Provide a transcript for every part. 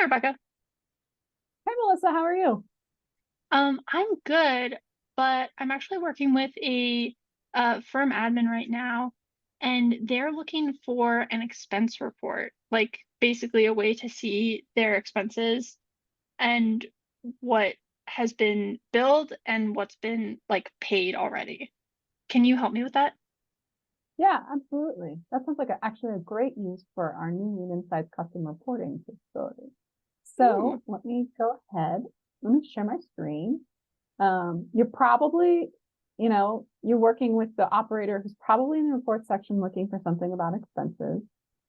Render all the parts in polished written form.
Rebecca. Hi, Melissa. How are you? I'm good, but I'm actually working with a firm admin right now, and they're looking for an expense report, like basically a way to see their expenses and what has been billed and what's been like paid already. Can you help me with that? Yeah, absolutely. That sounds like actually a great use for our new Lean Insights custom reporting capability. Ooh. So let me go ahead. Let me share my screen. You're probably, you're working with the operator who's probably in the report section looking for something about expenses.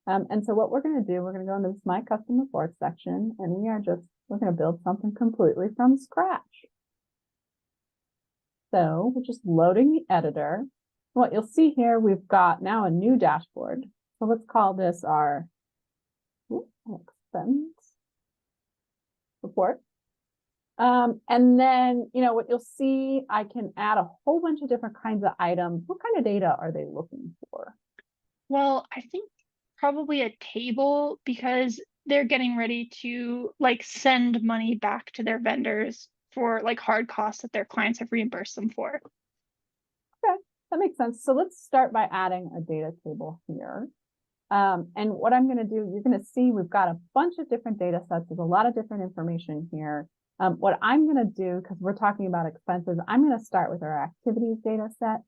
And so what we're going to do, we're going to go into this My Custom Report section, and we're going to build something completely from scratch. So we're just loading the editor. What you'll see here, we've got now a new dashboard. So let's call this our expense report. And then, what you'll see, I can add a whole bunch of different kinds of items. What kind of data are they looking for? Well, I think probably a table because they're getting ready to like send money back to their vendors for like hard costs that their clients have reimbursed them for. Okay, that makes sense. So let's start by adding a data table here. And what I'm going to do, you're going to see we've got a bunch of different data sets. There's a lot of different information here. What I'm going to do, because we're talking about expenses, I'm going to start with our activities data set.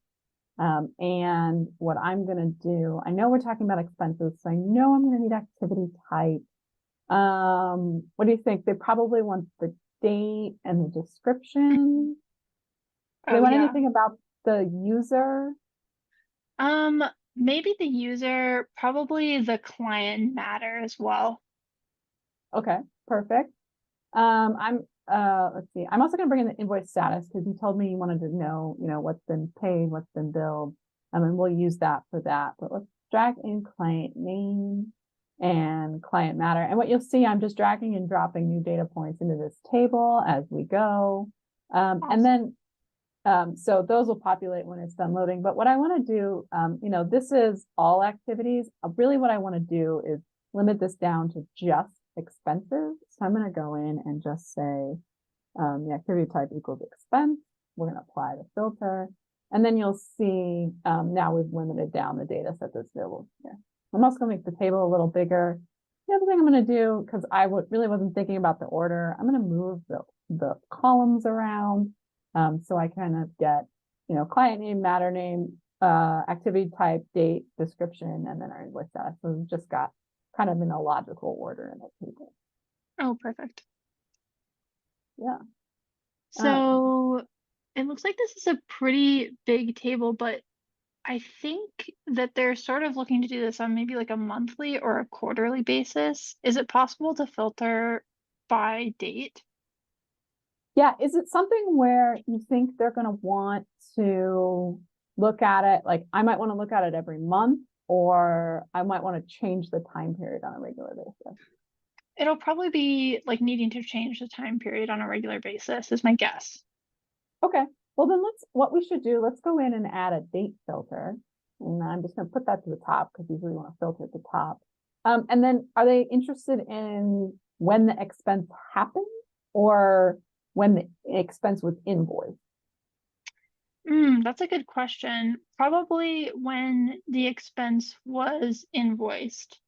And what I'm going to do, I know we're talking about expenses, so I know I'm going to need activity type. What do you think? They probably want the date and the description. Do they Oh want yeah. anything about the user? Um, Maybe the user, probably the client matter as well. Okay, perfect. Let's see. I'm also going to bring in the invoice status because you told me you wanted to know, what's been paid, what's been billed. And we'll use that for that. But let's drag in client name and client matter. And what you'll see, I'm just dragging and dropping new data points into this table as we go. And Awesome. then, so those will populate when it's done loading. But what I want to do, this is all activities. Really what I want to do is limit this down to just expenses. So I'm going to go in and just say the activity type equals expense. We're going to apply the filter. And then you'll see now we've limited down the data set that's available here. I'm also going to make the table a little bigger. The other thing I'm going to do, because really wasn't thinking about the order, I'm going to move the columns around. So I kind of get, client name, matter name, activity type, date, description, and then our invoice status. So we've just got kind of in a logical order in the table. Oh, perfect. Yeah. Um, So it looks like this is a pretty big table, but I think that they're sort of looking to do this on maybe like a monthly or a quarterly basis. Is it possible to filter by date? yeah. Is it something where you think they're going to want to look at it? Like I might want to look at it every month, or I might want to change the time period on a regular basis. It'll probably be like needing to change the time period on a regular basis, is my guess. Okay. Well, then what we should do, let's go in and add a date filter. And I'm just going to put that to the top because usually we want to filter at the top. And then are they interested in when the expense happened or when the expense was invoiced? That's a good question. Probably when the expense was invoiced.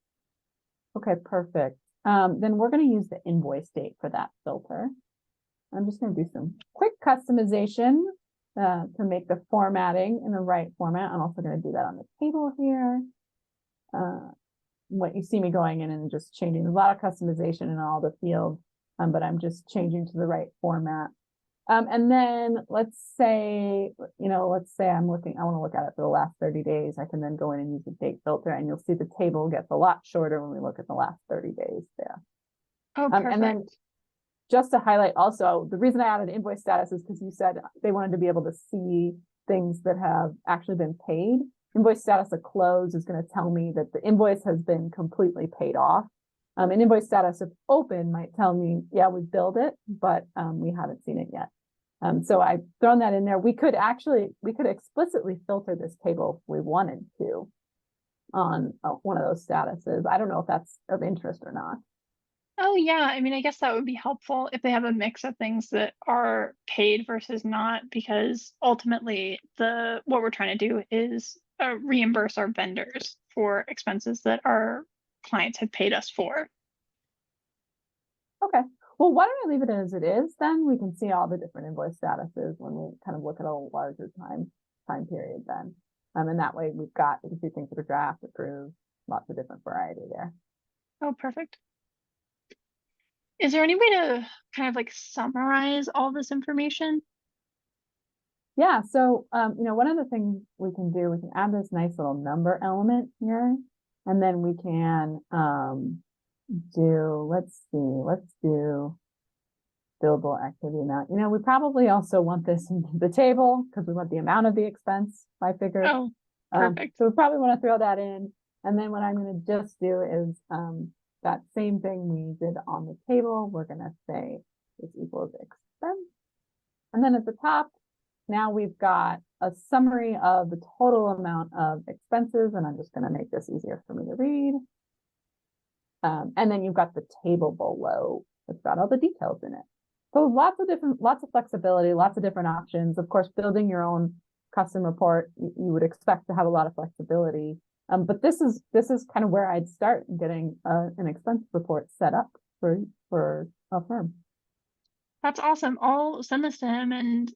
Okay, perfect. Then we're going to use the invoice date for that filter. I'm just going to do some quick customization to make the formatting in the right format. I'm also going to do that on the table here. What you see me going in and just changing, there's a lot of customization in all the fields, but I'm just changing to the right format. And then let's say I want to look at it for the last 30 days. I can then go in and use the date filter, and you'll see the table gets a lot shorter when we look at the last 30 days there. Oh, And then perfect. just to highlight also, the reason I added invoice status is because you said they wanted to be able to see things that have actually been paid. Invoice status of close is going to tell me that the invoice has been completely paid off. An invoice status of open might tell me, yeah, we billed it, but we haven't seen it yet. So I've thrown that in there. We could explicitly filter this table if we wanted to on one of those statuses. I don't know if that's of interest or not. Oh, yeah. I mean, I guess that would be helpful if they have a mix of things that are paid versus not, because ultimately the what we're trying to do is reimburse our vendors for expenses that our clients have paid us for. Okay. Well, why don't I leave it as it is then? We can see all the different invoice statuses when we kind of look at a larger time period then. And that way we can see things that are draft, approved, lots of different variety there. Oh, perfect. Is there any way to kind of like summarize all this information? Yeah, so one of the things we can do, we can add this nice little number element here, and then we can let's do billable activity amount. We probably also want this in the table because we want the amount of the expense by figures. Oh, perfect. So we probably want to throw that in. And then what I'm going to just do is that same thing we did on the table. We're going to say this equals expense. And then at the top, now we've got a summary of the total amount of expenses. And I'm just going to make this easier for me to read. And then you've got the table below. It's got all the details in it. So lots of flexibility, lots of different options. Of course, building your own custom report, you would expect to have a lot of flexibility. But this is kind of where I'd start getting an expense report set up for a firm. That's awesome. I'll send this to him and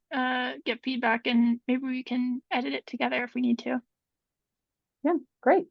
get feedback, and maybe we can edit it together if we need to. Yeah, great.